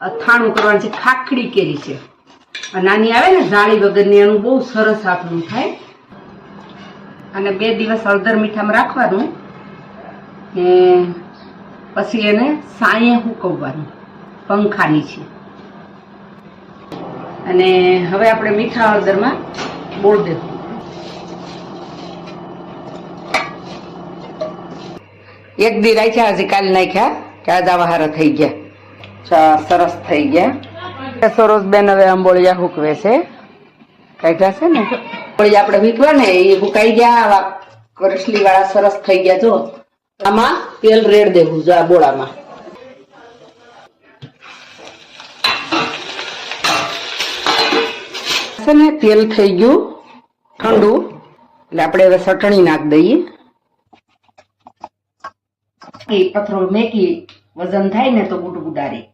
અથાણું કરવાનું છે. ખાખડી કેરી છે, નાની આવે ને જાળી વગરની, એનું બહુ સરસ આથણું થાય. અને 2 દિવસ હળદર મીઠામાં રાખવાનું ને પછી એને સાયે હુકવવાનું. પંખાની છે. અને હવે આપણે મીઠા હળદરમાં બોળ દેવું. એક દી રાખ્યા, હજી કાલ નાખ્યા કે આજ આવા હારા થઈ ગયા. સરસ થઈ ગયા. સરોજબેન હવે આંબોળિયા હુકવે છે. કાઢ્યા છે ને આંબોળિયા આપણે વીખવા ને એ હુકાઈ ગયા. આવા કરસલી વાળા સરસ થઈ ગયા. જો આમાં તેલ રેડ દેવું જો આ બોળામાં. છે ને તેલ થઈ ગયું ઠંડુ, એટલે આપણે હવે ચટણી નાખી દઈએ. પથરો મેકી વજન થાય ને તો ગુડગુડારી